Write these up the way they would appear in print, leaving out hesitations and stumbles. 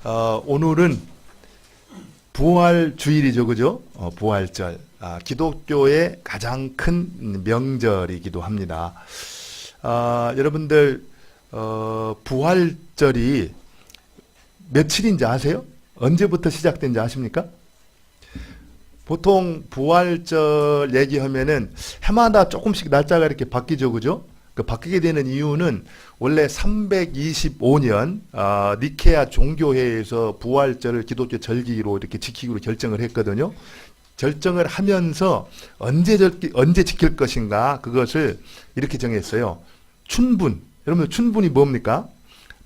오늘은 부활주일이죠, 그죠? 부활절. 기독교의 가장 큰 명절이기도 합니다. 여러분들, 부활절이 며칠인지 아세요? 언제부터 시작된지 아십니까? 보통 부활절 얘기하면은 해마다 조금씩 날짜가 이렇게 바뀌죠, 그죠? 그 바뀌게 되는 이유는 원래 325년 니케아 종교회에서 부활절을 기독교 절기로 이렇게 지키기로 결정을 했거든요. 결정을 하면서 언제 지킬 것인가 그것을 이렇게 정했어요. 춘분. 여러분 춘분이 뭡니까?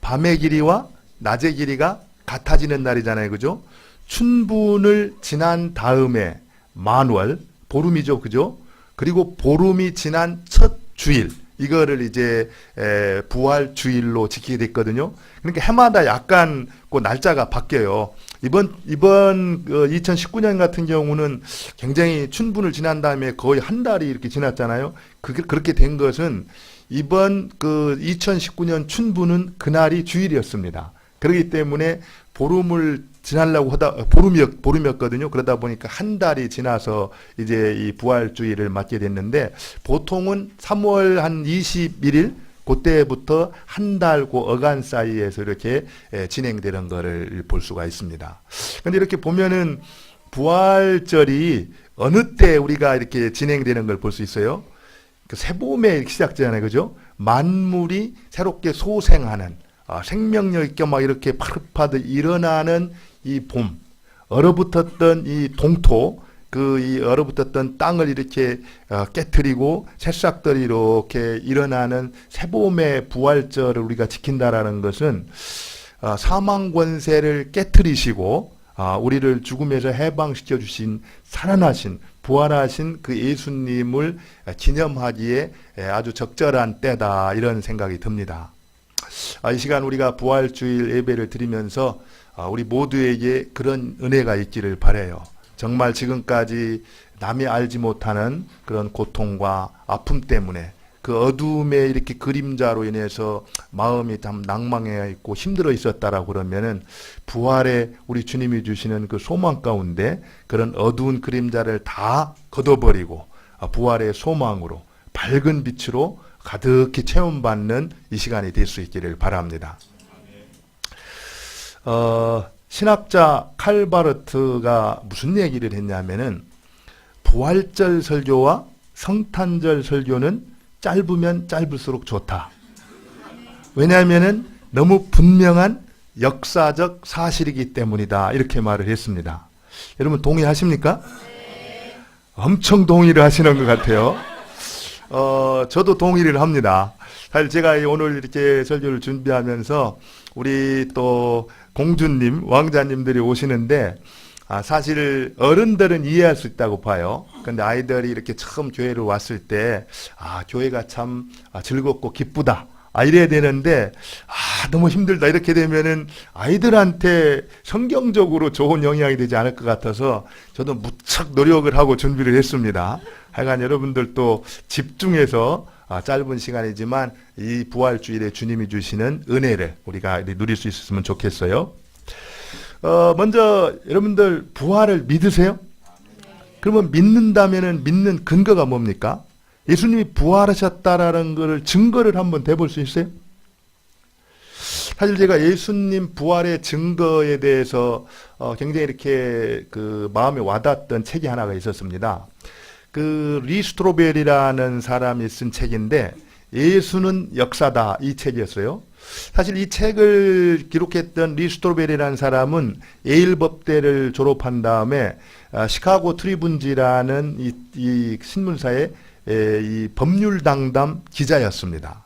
밤의 길이와 낮의 길이가 같아지는 날이잖아요, 그죠? 춘분을 지난 다음에 만월, 보름이죠, 그죠? 그리고 보름이 지난 첫 주일, 이거를 이제 부활 주일로 지키게 됐거든요. 그러니까 해마다 약간 그 날짜가 바뀌어요. 이번 2019년 같은 경우는 굉장히 춘분을 지난 다음에 거의 한 달이 이렇게 지났잖아요. 그렇게 된 것은 이번 2019년 춘분은 그날이 주일이었습니다. 그렇기 때문에 보름을 지나려고 하다 보름이었거든요. 그러다 보니까 한 달이 지나서 이제 이 부활주의를 맞게 됐는데 보통은 3월 한 21일 그때부터 한 달 그 어간 사이에서 이렇게 진행되는 것을 볼 수가 있습니다. 그런데 이렇게 보면은 부활절이 어느 때 우리가 이렇게 진행되는 걸 볼 수 있어요. 그 새봄에 시작되잖아요, 그죠? 만물이 새롭게 소생하는 생명력 있게 막 이렇게 파릇파릇 일어나는 이 봄, 얼어붙었던 이 동토, 이 얼어붙었던 땅을 이렇게 깨트리고 새싹들이 이렇게 일어나는 새봄의 부활절을 우리가 지킨다라는 것은 사망 권세를 깨트리시고 우리를 죽음에서 해방시켜 주신 살아나신 부활하신 그 예수님을 기념하기에 아주 적절한 때다 이런 생각이 듭니다. 이 시간 우리가 부활주일 예배를 드리면서 우리 모두에게 그런 은혜가 있기를 바라요. 정말 지금까지 남이 알지 못하는 그런 고통과 아픔 때문에 그 어두움의 이렇게 그림자로 인해서 마음이 참 낭망해 있고 힘들어 있었다라고 그러면은 부활에 우리 주님이 주시는 그 소망 가운데 그런 어두운 그림자를 다 걷어버리고 부활의 소망으로 밝은 빛으로 가득히 체험받는 이 시간이 될 수 있기를 바랍니다. 신학자 칼바르트가 무슨 얘기를 했냐면은 부활절 설교와 성탄절 설교는 짧으면 짧을수록 좋다. 왜냐하면은 너무 분명한 역사적 사실이기 때문이다. 이렇게 말을 했습니다. 여러분 동의하십니까? 엄청 동의를 하시는 것 같아요. 저도 동의를 합니다. 사실 제가 오늘 이렇게 설교를 준비하면서 우리 또 공주님, 왕자님들이 오시는데 사실 어른들은 이해할 수 있다고 봐요. 근데 아이들이 이렇게 처음 교회를 왔을 때 교회가 참 즐겁고 기쁘다. 이래야 되는데 너무 힘들다 이렇게 되면은 아이들한테 성경적으로 좋은 영향이 되지 않을 것 같아서 저도 무척 노력을 하고 준비를 했습니다. 하여간 여러분들도 집중해서 짧은 시간이지만 이 부활주일에 주님이 주시는 은혜를 우리가 누릴 수 있었으면 좋겠어요. 먼저 여러분들 부활을 믿으세요? 그러면 믿는다면은 믿는 근거가 뭡니까? 예수님이 부활하셨다라는 것을 증거를 한번 대볼 수 있어요? 사실 제가 예수님 부활의 증거에 대해서 굉장히 이렇게 마음에 와닿았던 책이 하나가 있었습니다. 리스트로벨이라는 사람이 쓴 책인데 예수는 역사다 이 책이었어요. 사실 이 책을 기록했던 리스트로벨이라는 사람은 예일 법대를 졸업한 다음에 시카고 트리뷴지라는 이 신문사의 이 법률 당담 기자였습니다.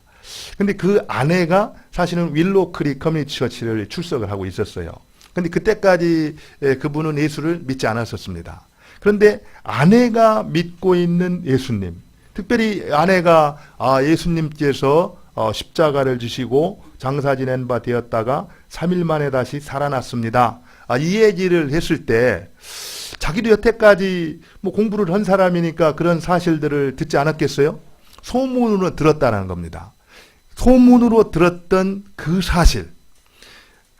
근데 그 아내가 사실은 윌로우 크릭 커뮤니티 처치를 출석을 하고 있었어요. 근데 그때까지 그분은 예수를 믿지 않았었습니다. 그런데 아내가 믿고 있는 예수님, 특별히 아내가 예수님께서 십자가를 지시고 장사 지낸 바 되었다가 3일 만에 다시 살아났습니다. 이 얘기를 했을 때 자기도 여태까지 공부를 한 사람이니까 그런 사실들을 듣지 않았겠어요? 소문으로 들었다는 겁니다. 소문으로 들었던 그 사실,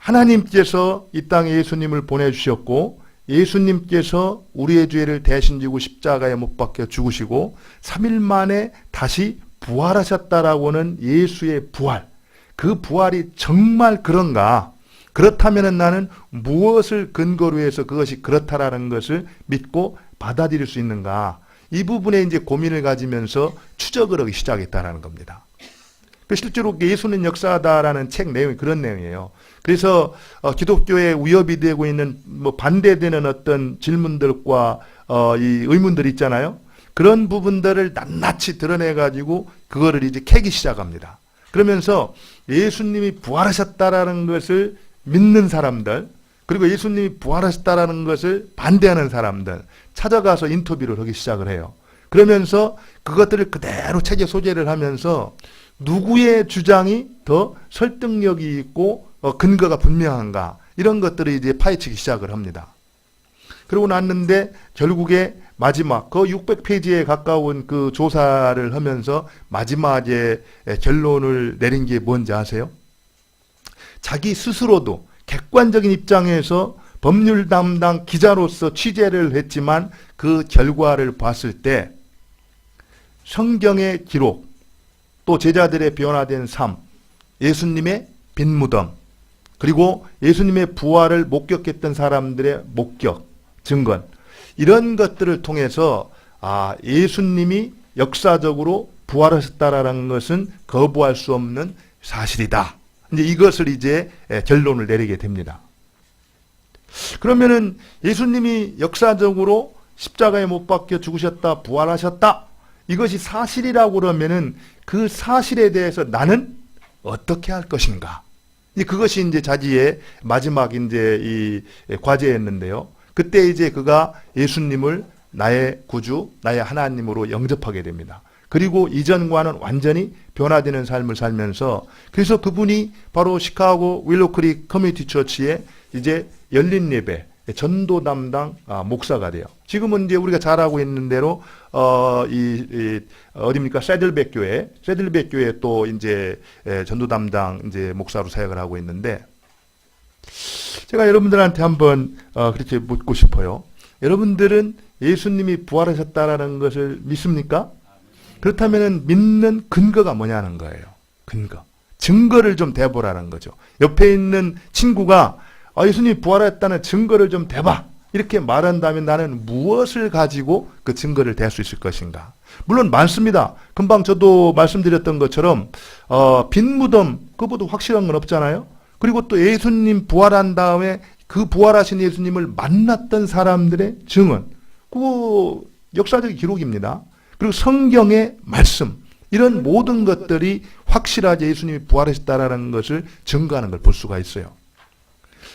하나님께서 이 땅에 예수님을 보내주셨고 예수님께서 우리의 죄를 대신 지고 십자가에 못 박혀 죽으시고 3일 만에 다시 부활하셨다라고는 예수의 부활. 그 부활이 정말 그런가? 그렇다면 나는 무엇을 근거로 해서 그것이 그렇다라는 것을 믿고 받아들일 수 있는가? 이 부분에 이제 고민을 가지면서 추적을 하기 시작했다는 겁니다. 실제로 예수는 역사다라는 책 내용이 그런 내용이에요. 그래서 기독교에 위협이 되고 있는 반대되는 어떤 질문들과 이 의문들 있잖아요. 그런 부분들을 낱낱이 드러내가지고 그거를 이제 캐기 시작합니다. 그러면서 예수님이 부활하셨다라는 것을 믿는 사람들, 그리고 예수님이 부활하셨다라는 것을 반대하는 사람들 찾아가서 인터뷰를 하기 시작을 해요. 그러면서 그것들을 그대로 책에 소개를 하면서 누구의 주장이 더 설득력이 있고 근거가 분명한가 이런 것들을 이제 파헤치기 시작을 합니다. 그러고 났는데 결국에 마지막 그 600페이지에 가까운 그 조사를 하면서 마지막에 결론을 내린 게 뭔지 아세요? 자기 스스로도 객관적인 입장에서 법률 담당 기자로서 취재를 했지만 그 결과를 봤을 때 성경의 기록, 또 제자들의 변화된 삶, 예수님의 빈 무덤, 그리고 예수님의 부활을 목격했던 사람들의 목격, 증거, 이런 것들을 통해서 예수님이 역사적으로 부활하셨다라는 것은 거부할 수 없는 사실이다. 이제 이것을 이제 결론을 내리게 됩니다. 그러면은 예수님이 역사적으로 십자가에 못 박혀 죽으셨다, 부활하셨다. 이것이 사실이라고 그러면은 그 사실에 대해서 나는 어떻게 할 것인가? 그것이 이제 자기의 마지막 이제 이 과제였는데요. 그때 이제 그가 예수님을 나의 구주, 나의 하나님으로 영접하게 됩니다. 그리고 이전과는 완전히 변화되는 삶을 살면서 그래서 그분이 바로 시카고 윌로크릭 커뮤니티 처치에 이제 열린 예배 전도 담당 목사가 돼요. 지금은 이제 우리가 잘 알고 있는 대로 어디입니까? 세들백 교회 또 이제 전도 담당 이제 목사로 사역을 하고 있는데 제가 여러분들한테 한번 그렇게 묻고 싶어요. 여러분들은 예수님이 부활하셨다라는 것을 믿습니까? 그렇다면 믿는 근거가 뭐냐는 거예요. 근거. 증거를 좀 대보라는 거죠. 옆에 있는 친구가 예수님이 부활했다는 증거를 좀 대봐. 이렇게 말한다면 나는 무엇을 가지고 그 증거를 댈 수 있을 것인가? 물론 많습니다. 금방 저도 말씀드렸던 것처럼 빈 무덤 그것보다 확실한 건 없잖아요. 그리고 또 예수님 부활한 다음에 그 부활하신 예수님을 만났던 사람들의 증언. 그거 역사적인 기록입니다. 그리고 성경의 말씀. 이런 모든 것들이 확실하게 예수님이 부활하셨다라는 것을 증거하는 걸 볼 수가 있어요.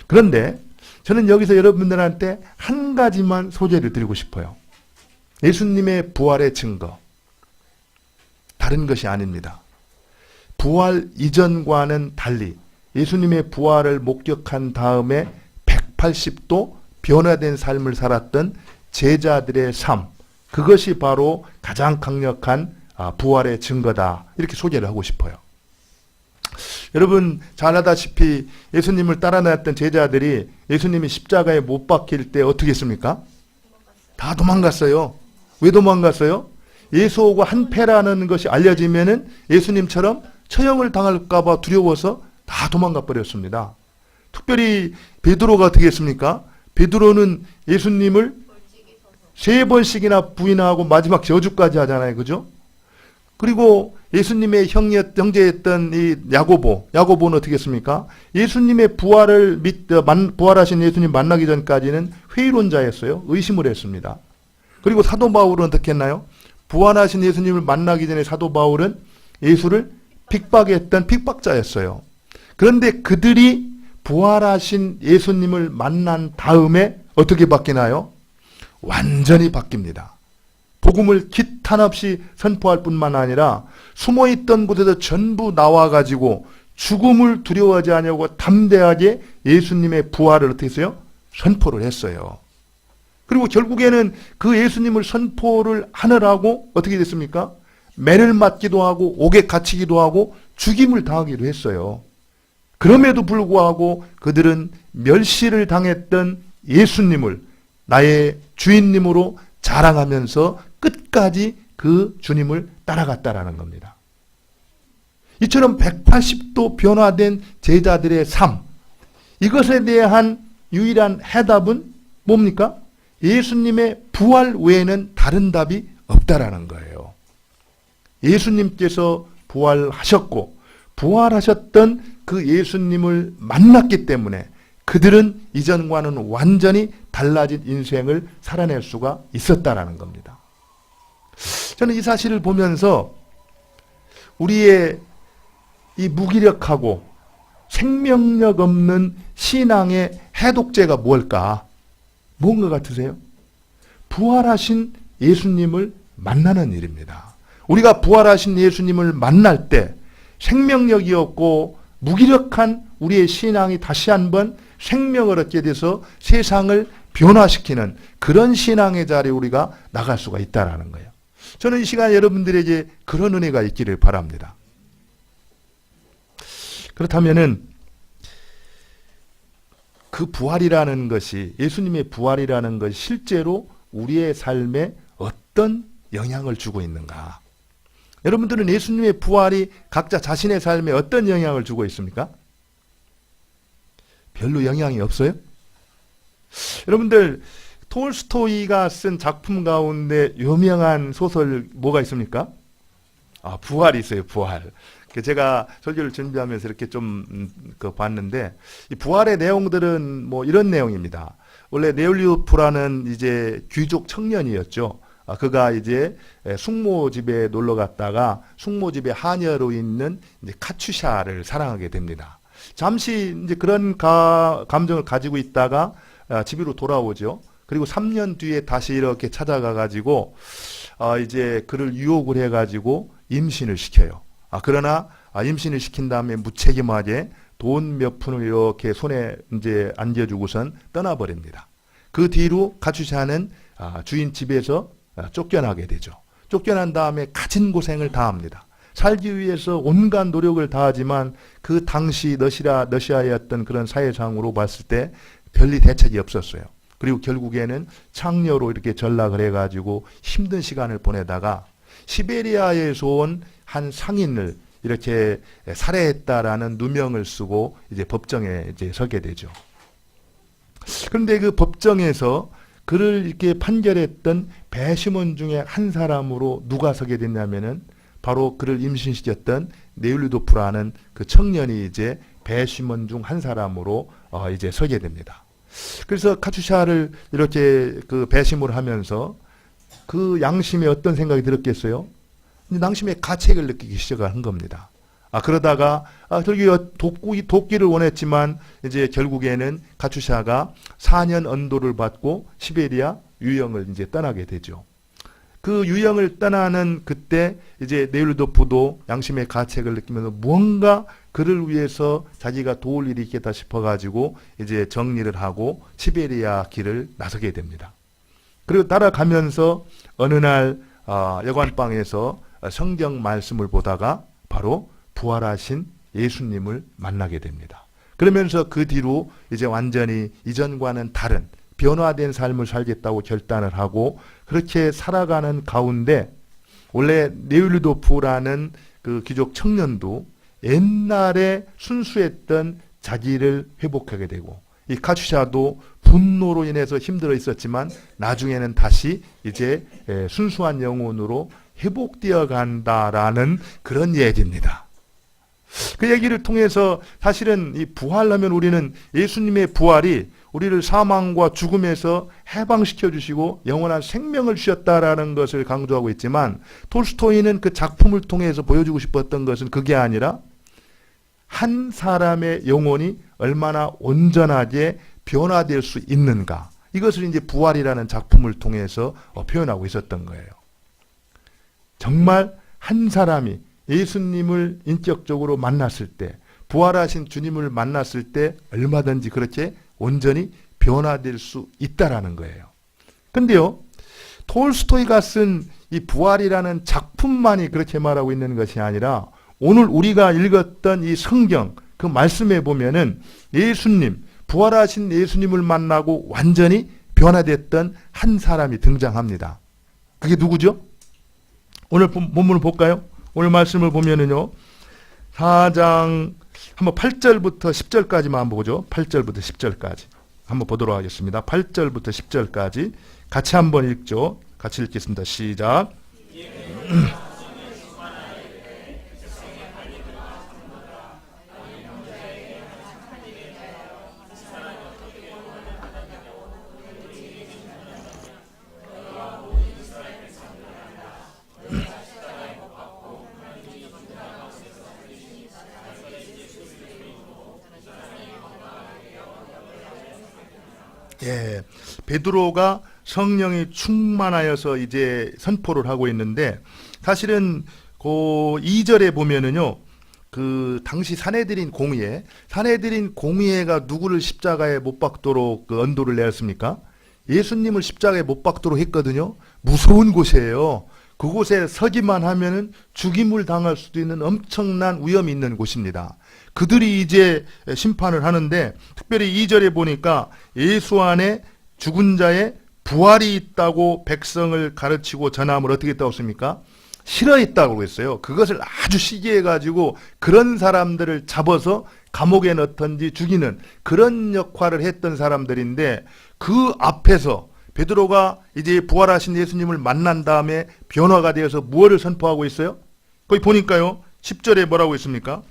그런데 저는 여기서 여러분들한테 한 가지만 소개를 드리고 싶어요. 예수님의 부활의 증거. 다른 것이 아닙니다. 부활 이전과는 달리 예수님의 부활을 목격한 다음에 180도 변화된 삶을 살았던 제자들의 삶. 그것이 바로 가장 강력한 부활의 증거다. 이렇게 소개를 하고 싶어요. 여러분 잘 아다시피 예수님을 따라 다녔던 제자들이 예수님이 십자가에 못 박힐 때 어떻게 했습니까? 다 도망갔어요. 왜 도망갔어요? 예수하고 한패라는 것이 알려지면은 예수님처럼 처형을 당할까 봐 두려워서 다 도망가 버렸습니다. 특별히 베드로가 어떻게 했습니까? 베드로는 예수님을 3번씩이나 부인하고 마지막 저주까지 하잖아요. 그죠? 그리고 예수님의 형제였던 이 야고보는 어떻게 했습니까? 예수님의 부활하신 예수님 만나기 전까지는 회의론자였어요. 의심을 했습니다. 그리고 사도 바울은 어떻게 했나요? 부활하신 예수님을 만나기 전에 사도 바울은 예수를 핍박했던 핍박자였어요. 그런데 그들이 부활하신 예수님을 만난 다음에 어떻게 바뀌나요? 완전히 바뀝니다. 복음을 기탄없이 선포할 뿐만 아니라 숨어있던 곳에서 전부 나와가지고 죽음을 두려워하지 않냐고 담대하게 예수님의 부활을 어떻게 했어요? 선포를 했어요. 그리고 결국에는 그 예수님을 선포를 하느라고 어떻게 됐습니까? 매를 맞기도 하고 옥에 갇히기도 하고 죽임을 당하기도 했어요. 그럼에도 불구하고 그들은 멸시를 당했던 예수님을 나의 주인님으로 자랑하면서 끝까지 그 주님을 따라갔다라는 겁니다. 이처럼 180도 변화된 제자들의 삶, 이것에 대한 유일한 해답은 뭡니까? 예수님의 부활 외에는 다른 답이 없다라는 거예요. 예수님께서 부활하셨고 부활하셨던 그 예수님을 만났기 때문에 그들은 이전과는 완전히 달라진 인생을 살아낼 수가 있었다라는 겁니다. 저는 이 사실을 보면서 우리의 이 무기력하고 생명력 없는 신앙의 해독제가 뭘까? 뭔 것 같으세요? 부활하신 예수님을 만나는 일입니다. 우리가 부활하신 예수님을 만날 때 생명력이 없고 무기력한 우리의 신앙이 다시 한번 생명을 얻게 돼서 세상을 변화시키는 그런 신앙의 자리에 우리가 나갈 수가 있다는 거예요. 저는 이 시간 여러분들에게 그런 은혜가 있기를 바랍니다. 그렇다면은 그 부활이라는 것이, 예수님의 부활이라는 것이 실제로 우리의 삶에 어떤 영향을 주고 있는가? 여러분들은 예수님의 부활이 각자 자신의 삶에 어떤 영향을 주고 있습니까? 별로 영향이 없어요? 여러분들 톨스토이가 쓴 작품 가운데 유명한 소설 뭐가 있습니까? 부활이 있어요. 부활. 제가 설교를 준비하면서 이렇게 좀 봤는데 이 부활의 내용들은 뭐 이런 내용입니다. 원래 네올리오프라는 이제 귀족 청년이었죠. 그가 이제 숙모집에 놀러 갔다가 숙모집에 하녀로 있는 이제 카츄샤를 사랑하게 됩니다. 잠시 이제 그런 감정을 가지고 있다가 집으로 돌아오죠. 그리고 3년 뒤에 다시 이렇게 찾아가 가지고 이제 그를 유혹을 해 가지고 임신을 시켜요. 그러나 임신을 시킨 다음에 무책임하게 돈 몇 푼을 이렇게 손에 이제 안겨주고선 떠나버립니다. 그 뒤로 카츄샤는 주인 집에서 쫓겨나게 되죠. 쫓겨난 다음에 가진 고생을 다합니다. 살기 위해서 온갖 노력을 다하지만 그 당시 러시아였던 그런 사회상으로 봤을 때 별리 대책이 없었어요. 그리고 결국에는 창녀로 이렇게 전락을 해가지고 힘든 시간을 보내다가 시베리아에서 온 한 상인을 이렇게 살해했다라는 누명을 쓰고 이제 법정에 이제 서게 되죠. 그런데 그 법정에서 그를 이렇게 판결했던 배심원 중에 한 사람으로 누가 서게 됐냐면은 바로 그를 임신시켰던 네올리도프라는 그 청년이 이제 배심원 중 한 사람으로 이제 서게 됩니다. 그래서 카츄샤를 이렇게 그 배심을 하면서 그 양심에 어떤 생각이 들었겠어요? 양심의 가책을 느끼기 시작한 겁니다. 그러다가 도끼를 원했지만 이제 결국에는 카츄샤가 4년 언도를 받고 시베리아 유영을 이제 떠나게 되죠. 그 유영을 떠나는 그때 이제 네올리도프도 양심의 가책을 느끼면서 무언가 그를 위해서 자기가 도울 일이 있겠다 싶어가지고 이제 정리를 하고 시베리아 길을 나서게 됩니다. 그리고 따라가면서 어느 날 여관방에서 성경 말씀을 보다가 바로 부활하신 예수님을 만나게 됩니다. 그러면서 그 뒤로 이제 완전히 이전과는 다른 변화된 삶을 살겠다고 결단을 하고 그렇게 살아가는 가운데 원래 네올리도프라는 그 귀족 청년도 옛날에 순수했던 자기를 회복하게 되고 이 카츄샤도 분노로 인해서 힘들어 있었지만 나중에는 다시 이제 순수한 영혼으로 회복되어 간다라는 그런 얘기입니다. 그 얘기를 통해서 사실은 이 부활하면 우리는 예수님의 부활이 우리를 사망과 죽음에서 해방시켜 주시고 영원한 생명을 주셨다라는 것을 강조하고 있지만 톨스토이는 그 작품을 통해서 보여주고 싶었던 것은 그게 아니라 한 사람의 영혼이 얼마나 온전하게 변화될 수 있는가, 이것을 이제 부활이라는 작품을 통해서 표현하고 있었던 거예요. 정말 한 사람이 예수님을 인격적으로 만났을 때, 부활하신 주님을 만났을 때 얼마든지 그렇게 온전히 변화될 수 있다라는 거예요. 근데요, 톨스토이가 쓴 이 부활이라는 작품만이 그렇게 말하고 있는 것이 아니라 오늘 우리가 읽었던 이 성경, 그 말씀에 보면은 예수님, 부활하신 예수님을 만나고 완전히 변화됐던 한 사람이 등장합니다. 그게 누구죠? 오늘 본문을 볼까요? 오늘 말씀을 보면은요, 4장 한번 8절부터 10절까지만 한번 보죠. 8절부터 10절까지 한번 보도록 하겠습니다. 8절부터 10절까지 같이 한번 읽죠. 같이 읽겠습니다. 시작. 예, 베드로가 성령이 충만하여서 이제 선포를 하고 있는데, 사실은 그 2절에 보면은요, 그 당시 산헤드린 공의회가 누구를 십자가에 못 박도록 그 언도를 내었습니까? 예수님을 십자가에 못 박도록 했거든요. 무서운 곳이에요. 그곳에 서기만 하면은 죽임을 당할 수도 있는 엄청난 위험이 있는 곳입니다. 그들이 이제 심판을 하는데, 특별히 2절에 보니까 예수 안에 죽은 자의 부활이 있다고 백성을 가르치고 전함을 어떻게 했다고 했습니까? 싫어했다고 했어요. 그것을 아주 시기해가지고 그런 사람들을 잡아서 감옥에 넣던지 죽이는 그런 역할을 했던 사람들인데, 그 앞에서 베드로가 이제 부활하신 예수님을 만난 다음에 변화가 되어서 무엇을 선포하고 있어요? 거기 보니까요, 10절에 뭐라고 있습니까?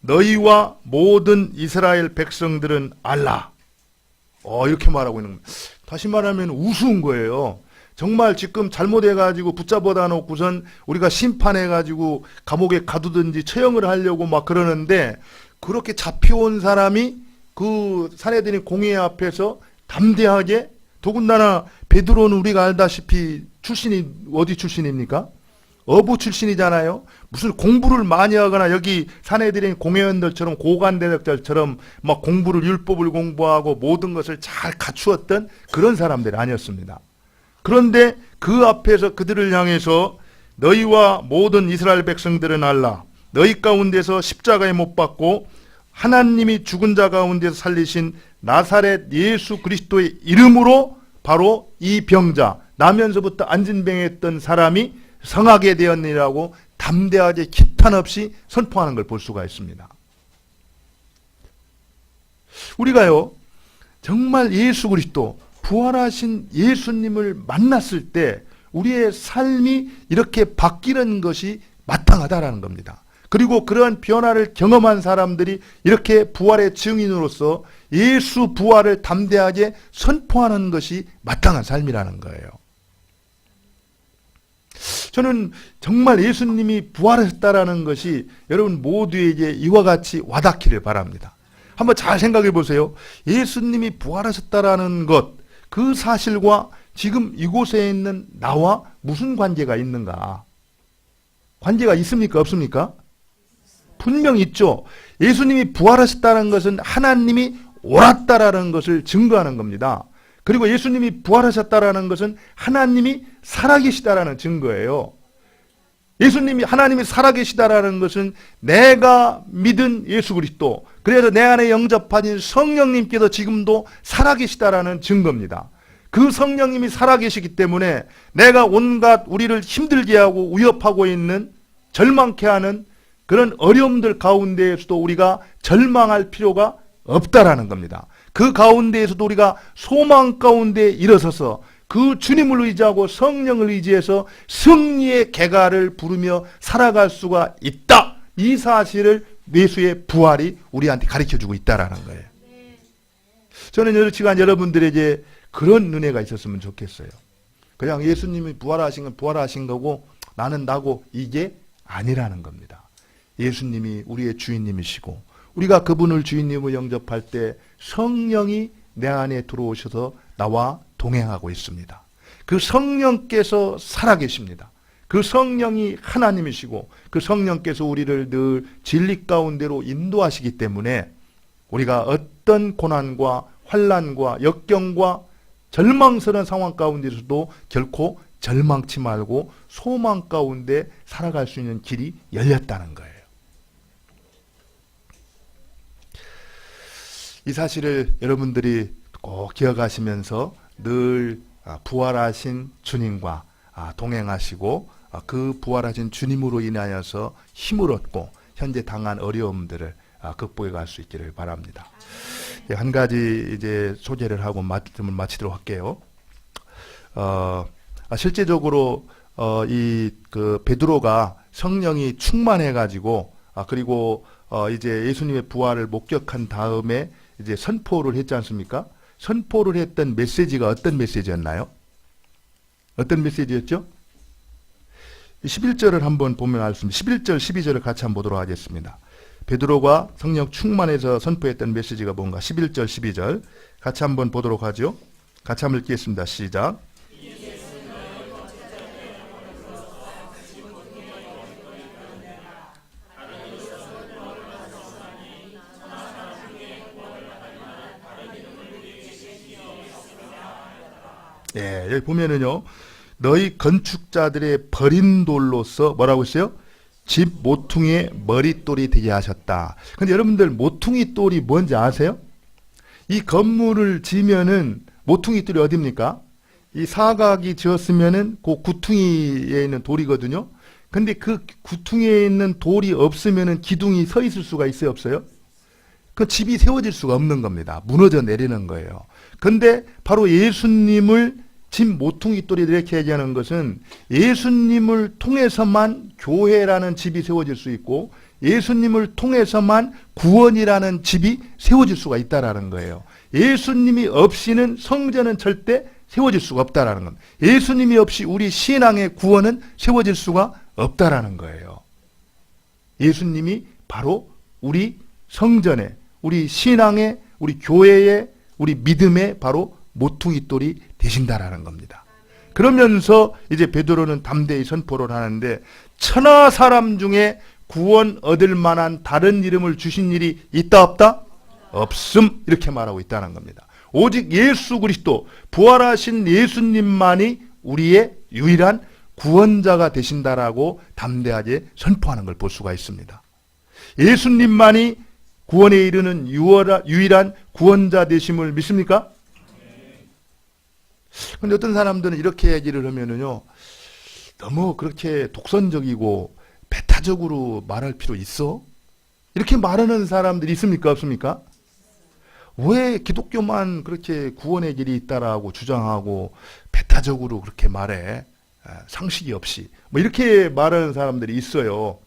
너희와 모든 이스라엘 백성들은 알라. 이렇게 말하고 있는 거예요. 다시 말하면 우스운 거예요. 정말 지금 잘못해가지고 붙잡아다 놓고선 우리가 심판해가지고 감옥에 가두든지 처형을 하려고 막 그러는데, 그렇게 잡혀온 사람이 그 산헤드린 공회 앞에서 담대하게, 더군다나 베드로는 우리가 알다시피 출신이 어디 출신입니까? 어부 출신이잖아요. 무슨 공부를 많이 하거나 여기 산헤드린 공회원들처럼 고관대적들처럼 막 공부를 율법을 공부하고 모든 것을 잘 갖추었던 그런 사람들이 아니었습니다. 그런데 그 앞에서 그들을 향해서 너희와 모든 이스라엘 백성들은 알라. 너희 가운데서 십자가에 못 박고 하나님이 죽은 자 가운데서 살리신 나사렛 예수 그리스도의 이름으로 바로 이 병자, 나면서부터 안진병했던 사람이 성하게 되었느니라고 담대하게 기탄 없이 선포하는 걸 볼 수가 있습니다. 우리가요, 정말 예수 그리스도, 부활하신 예수님을 만났을 때 우리의 삶이 이렇게 바뀌는 것이 마땅하다라는 겁니다. 그리고 그러한 변화를 경험한 사람들이 이렇게 부활의 증인으로서 예수 부활을 담대하게 선포하는 것이 마땅한 삶이라는 거예요. 저는 정말 예수님이 부활하셨다라는 것이 여러분 모두에게 이와 같이 와닿기를 바랍니다. 한번 잘 생각해 보세요. 예수님이 부활하셨다라는 것, 그 사실과 지금 이곳에 있는 나와 무슨 관계가 있는가? 관계가 있습니까? 없습니까? 분명히 있죠. 예수님이 부활하셨다는 것은 하나님이 옳았다라는 것을 증거하는 겁니다. 그리고 예수님이 부활하셨다라는 것은 하나님이 살아계시다라는 증거예요. 예수님이 하나님이 살아계시다라는 것은 내가 믿은 예수 그리스도, 그래서 내 안에 영접하신 성령님께서 지금도 살아계시다라는 증거입니다. 그 성령님이 살아계시기 때문에 내가 온갖 우리를 힘들게 하고 위협하고 있는, 절망케 하는 그런 어려움들 가운데에서도 우리가 절망할 필요가 없다라는 겁니다. 그 가운데에서도 우리가 소망 가운데 일어서서 그 주님을 의지하고 성령을 의지해서 승리의 개가를 부르며 살아갈 수가 있다. 이 사실을 예수의 부활이 우리한테 가르쳐주고 있다라는 거예요. 저는 이 시간 여러분들에게 그런 은혜가 있었으면 좋겠어요. 그냥 예수님이 부활하신 건 부활하신 거고 나는 나고, 이게 아니라는 겁니다. 예수님이 우리의 주인님이시고 우리가 그분을 주인님으로 영접할 때 성령이 내 안에 들어오셔서 나와 동행하고 있습니다. 그 성령께서 살아계십니다. 그 성령이 하나님이시고 그 성령께서 우리를 늘 진리 가운데로 인도하시기 때문에 우리가 어떤 고난과 환난과 역경과 절망스러운 상황 가운데서도 결코 절망치 말고 소망 가운데 살아갈 수 있는 길이 열렸다는 거예요. 이 사실을 여러분들이 꼭 기억하시면서 늘 부활하신 주님과 동행하시고 그 부활하신 주님으로 인하여서 힘을 얻고 현재 당한 어려움들을 극복해 갈 수 있기를 바랍니다. 한 가지 이제 소개를 하고 말씀을 마치도록 할게요. 실제적으로 이 그 베드로가 성령이 충만해 가지고 그리고 이제 예수님의 부활을 목격한 다음에 이제 선포를 했지 않습니까? 선포를 했던 메시지가 어떤 메시지였나요? 어떤 메시지였죠? 11절을 한번 보면 알겠습니다. 11절, 12절을 같이 한번 보도록 하겠습니다. 베드로가 성령 충만해서 선포했던 메시지가 뭔가 11절, 12절 같이 한번 보도록 하죠. 같이 한번 읽겠습니다. 시작. 예, 여기 보면은요, 너희 건축자들의 버린 돌로서 뭐라고 했어요? 집 모퉁이의 머릿돌이 되게 하셨다. 근데 여러분들 모퉁이 돌이 뭔지 아세요? 이 건물을 지으면은 모퉁이 돌이 어디입니까? 이 사각이 지었으면은 그 구퉁이에 있는 돌이거든요. 근데 그 구퉁이에 있는 돌이 없으면은 기둥이 서 있을 수가 있어요, 없어요? 그 집이 세워질 수가 없는 겁니다. 무너져 내리는 거예요. 근데 바로 예수님을 집 모퉁이 돌이 이렇게 얘기하는 것은 예수님을 통해서만 교회라는 집이 세워질 수 있고 예수님을 통해서만 구원이라는 집이 세워질 수가 있다라는 거예요. 예수님이 없이는 성전은 절대 세워질 수가 없다라는 겁니다. 예수님이 없이 우리 신앙의 구원은 세워질 수가 없다라는 거예요. 예수님이 바로 우리 성전의, 우리 신앙의, 우리 교회의, 우리 믿음의 바로 모퉁이 돌이 되신다라는 겁니다. 그러면서 이제 베드로는 담대히 선포를 하는데 천하 사람 중에 구원 얻을 만한 다른 이름을 주신 일이 있다 없다? 없음. 이렇게 말하고 있다는 겁니다. 오직 예수 그리스도 부활하신 예수님만이 우리의 유일한 구원자가 되신다라고 담대하게 선포하는 걸 볼 수가 있습니다. 예수님만이 구원에 이르는 유일한 구원자 되심을 믿습니까? 근데 어떤 사람들은 이렇게 얘기를 하면은요, 너무 그렇게 독선적이고 배타적으로 말할 필요 있어? 이렇게 말하는 사람들이 있습니까? 없습니까? 왜 기독교만 그렇게 구원의 길이 있다라고 주장하고 배타적으로 그렇게 말해? 상식이 없이. 뭐 이렇게 말하는 사람들이 있어요.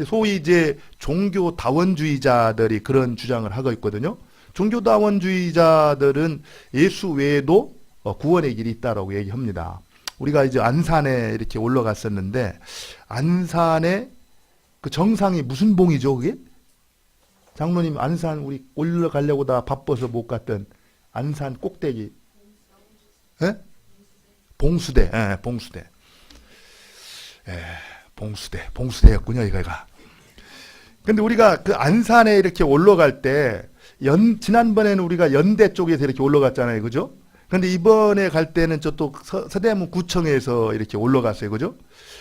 소위 이제 종교다원주의자들이 그런 주장을 하고 있거든요. 종교다원주의자들은 예수 외에도 구원의 길이 있다라고 얘기합니다. 우리가 이제 안산에 이렇게 올라갔었는데 안산에 그 정상이 무슨 봉이죠, 그게? 장로님 안산 우리 올라가려고 다 바빠서 못 갔던 안산 꼭대기. 예? 봉수대. 예, 봉수대. 예, 봉수대였군요, 이거가. 근데 우리가 그 안산에 이렇게 올라갈 때 지난번에는 우리가 연대 쪽에서 이렇게 올라갔잖아요, 그죠? 근데 이번에 갈 때는 저쪽 서대문 구청에서 이렇게 올라갔어요. 그죠?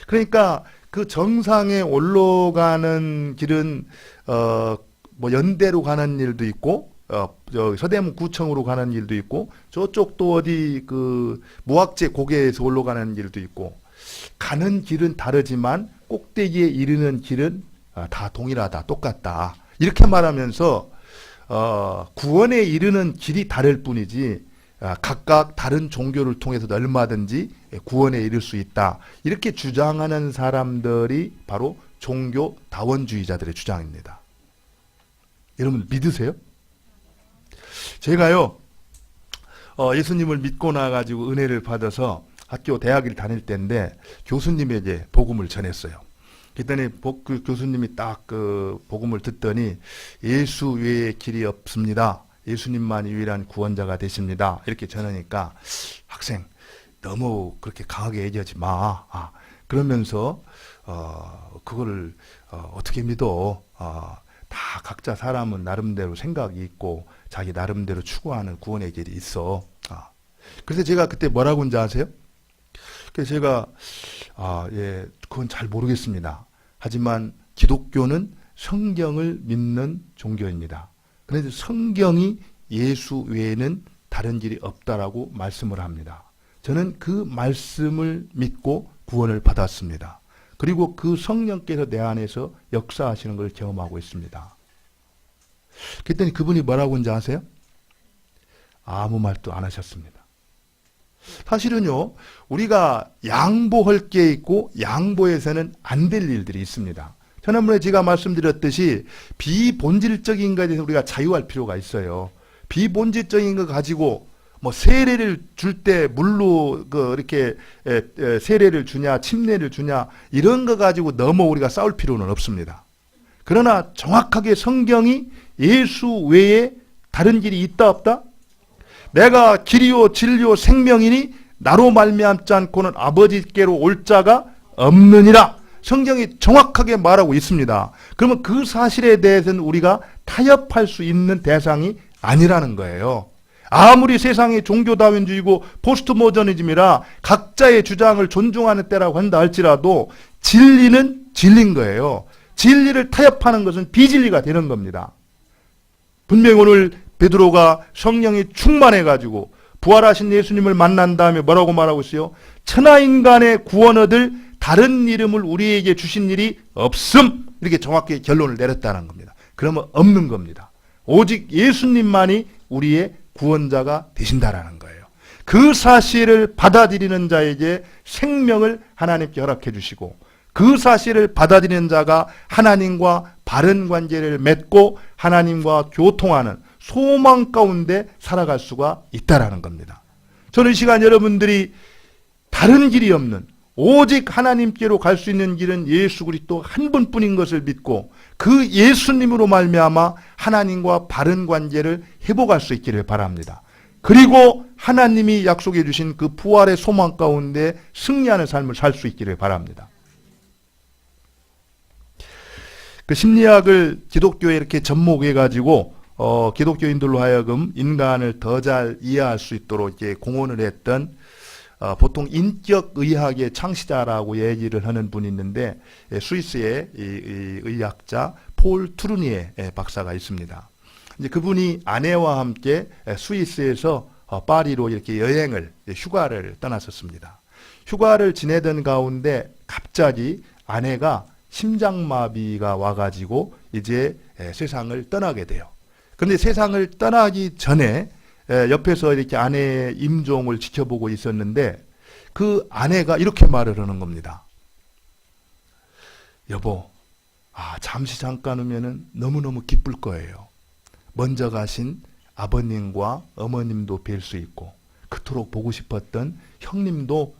그러니까 그 정상에 올라가는 길은, 뭐 연대로 가는 일도 있고, 서대문 구청으로 가는 일도 있고, 저쪽도 어디 그 무학재 고개에서 올라가는 길도 있고, 가는 길은 다르지만 꼭대기에 이르는 길은 다 동일하다, 똑같다. 이렇게 말하면서, 구원에 이르는 길이 다를 뿐이지, 각각 다른 종교를 통해서도 얼마든지 구원에 이를 수 있다. 이렇게 주장하는 사람들이 바로 종교다원주의자들의 주장입니다. 여러분 믿으세요? 제가요, 예수님을 믿고 나가지고 은혜를 받아서 학교 대학을 다닐 때인데 교수님에게 복음을 전했어요. 그랬더니 그 교수님이 딱 그 복음을 듣더니 예수 외에 길이 없습니다. 예수님만이 유일한 구원자가 되십니다. 이렇게 전하니까 학생 너무 그렇게 강하게 얘기하지 마. 그러면서 그거를 어떻게 믿어? 다 각자 사람은 나름대로 생각이 있고 자기 나름대로 추구하는 구원의 길이 있어. 그래서 제가 그때 뭐라고 한지 아세요? 그래서 제가 예, 그건 잘 모르겠습니다. 하지만 기독교는 성경을 믿는 종교입니다. 그래서 성경이 예수 외에는 다른 길이 없다라고 말씀을 합니다. 저는 그 말씀을 믿고 구원을 받았습니다. 그리고 그 성령께서 내 안에서 역사하시는 걸 경험하고 있습니다. 그랬더니 그분이 뭐라고 한지 아세요? 아무 말도 안 하셨습니다. 사실은요, 우리가 양보할 게 있고 양보해서는 안 될 일들이 있습니다. 지난번에 제가 말씀드렸듯이 비본질적인 것에 대해서 우리가 자유할 필요가 있어요. 비본질적인 거 가지고 뭐 세례를 줄 때 물로 이렇게 세례를 주냐 침례를 주냐 이런 거 가지고 너무 우리가 싸울 필요는 없습니다. 그러나 정확하게 성경이 예수 외에 다른 길이 있다 없다? 내가 길이요 진리요 생명이니 나로 말미암지 않고는 아버지께로 올 자가 없느니라. 성경이 정확하게 말하고 있습니다. 그러면 그 사실에 대해서는 우리가 타협할 수 있는 대상이 아니라는 거예요. 아무리 세상이 종교다윈주의고 포스트모더니즘이라 각자의 주장을 존중하는 때라고 한다 할지라도 진리는 진리인 거예요. 진리를 타협하는 것은 비진리가 되는 겁니다. 분명히 오늘 베드로가 성령이 충만해가지고 부활하신 예수님을 만난 다음에 뭐라고 말하고 있어요? 천하인간의 구원 얻을 다른 이름을 우리에게 주신 일이 없음. 이렇게 정확히 결론을 내렸다는 겁니다. 그러면 없는 겁니다. 오직 예수님만이 우리의 구원자가 되신다라는 거예요. 그 사실을 받아들이는 자에게 생명을 하나님께 허락해 주시고 그 사실을 받아들이는 자가 하나님과 바른 관계를 맺고 하나님과 교통하는 소망 가운데 살아갈 수가 있다라는 겁니다. 저는 이 시간 여러분들이 다른 길이 없는 오직 하나님께로 갈 수 있는 길은 예수 그리스도 한 분뿐인 것을 믿고 그 예수님으로 말미암아 하나님과 바른 관계를 회복할 수 있기를 바랍니다. 그리고 하나님이 약속해 주신 그 부활의 소망 가운데 승리하는 삶을 살 수 있기를 바랍니다. 그 심리학을 기독교에 이렇게 접목해 가지고 기독교인들로 하여금 인간을 더 잘 이해할 수 있도록 이렇게 공헌을 했던 보통 인격의학의 창시자라고 얘기를 하는 분이 있는데 스위스의 이 의학자 폴 트루니에 박사가 있습니다. 이제 그분이 아내와 함께 스위스에서 파리로 이렇게 여행을 휴가를 떠났었습니다. 휴가를 지내던 가운데 갑자기 아내가 심장마비가 와가지고 이제 세상을 떠나게 돼요. 그런데 세상을 떠나기 전에 옆에서 이렇게 아내의 임종을 지켜보고 있었는데 그 아내가 이렇게 말을 하는 겁니다. 여보, 잠시 잠깐 오면은 너무너무 기쁠 거예요. 먼저 가신 아버님과 어머님도 뵐 수 있고 그토록 보고 싶었던 형님도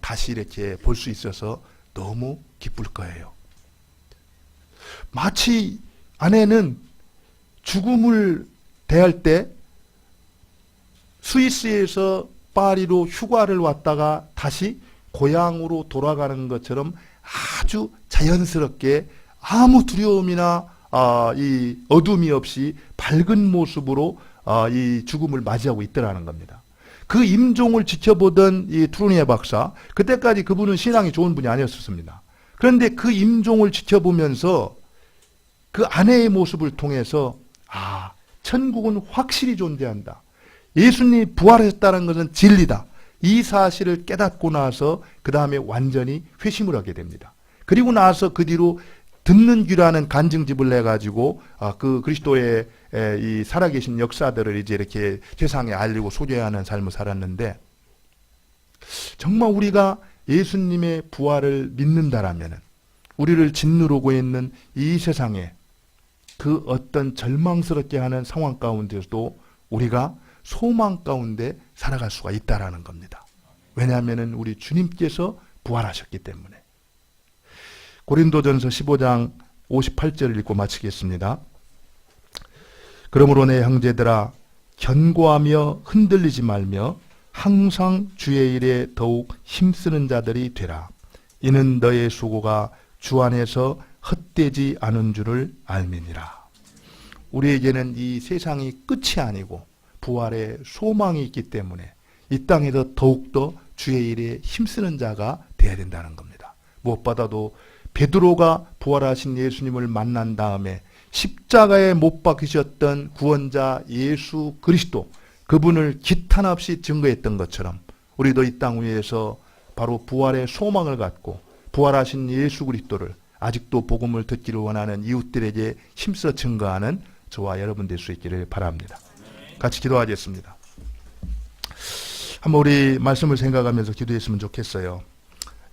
다시 이렇게 볼 수 있어서 너무 기쁠 거예요. 마치 아내는 죽음을 대할 때 스위스에서 파리로 휴가를 왔다가 다시 고향으로 돌아가는 것처럼 아주 자연스럽게 아무 두려움이나 이 어둠이 없이 밝은 모습으로 이 죽음을 맞이하고 있더라는 겁니다. 그 임종을 지켜보던 이 트루니에 박사, 그때까지 그분은 신앙이 좋은 분이 아니었습니다. 그런데 그 임종을 지켜보면서 그 아내의 모습을 통해서 천국은 확실히 존재한다. 예수님이 부활하셨다는 것은 진리다. 이 사실을 깨닫고 나서 그 다음에 완전히 회심을 하게 됩니다. 그리고 나서 그 뒤로 듣는 귀라는 간증집을 내가지고 그 그리스도의 이 살아계신 역사들을 이제 이렇게 세상에 알리고 소개하는 삶을 살았는데 정말 우리가 예수님의 부활을 믿는다라면 우리를 짓누르고 있는 이 세상에 그 어떤 절망스럽게 하는 상황 가운데서도 우리가 소망 가운데 살아갈 수가 있다라는 겁니다. 왜냐하면 우리 주님께서 부활하셨기 때문에. 고린도전서 15장 58절을 읽고 마치겠습니다. 그러므로 내 형제들아 견고하며 흔들리지 말며 항상 주의 일에 더욱 힘쓰는 자들이 되라. 이는 너의 수고가 주 안에서 헛되지 않은 줄을 알미니라. 우리에게는 이 세상이 끝이 아니고 부활의 소망이 있기 때문에 이 땅에서 더욱더 주의 일에 힘쓰는 자가 되어야 된다는 겁니다. 무엇보다도 베드로가 부활하신 예수님을 만난 다음에 십자가에 못 박히셨던 구원자 예수 그리스도, 그분을 기탄 없이 증거했던 것처럼 우리도 이 땅 위에서 바로 부활의 소망을 갖고 부활하신 예수 그리스도를 아직도 복음을 듣기를 원하는 이웃들에게 힘써 증거하는 저와 여러분 될 수 있기를 바랍니다. 같이 기도하겠습니다. 한번 우리 말씀을 생각하면서 기도했으면 좋겠어요.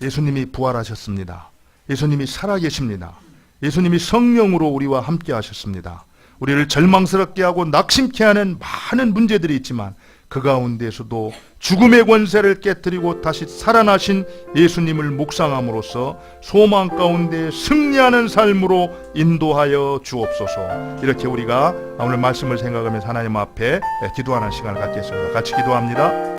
예수님이 부활하셨습니다. 예수님이 살아계십니다. 예수님이 성령으로 우리와 함께 하셨습니다. 우리를 절망스럽게 하고 낙심케 하는 많은 문제들이 있지만 그 가운데서도 죽음의 권세를 깨뜨리고 다시 살아나신 예수님을 묵상함으로써 소망 가운데 승리하는 삶으로 인도하여 주옵소서. 이렇게 우리가 오늘 말씀을 생각하면서 하나님 앞에 기도하는 시간을 갖겠습니다. 같이 기도합니다.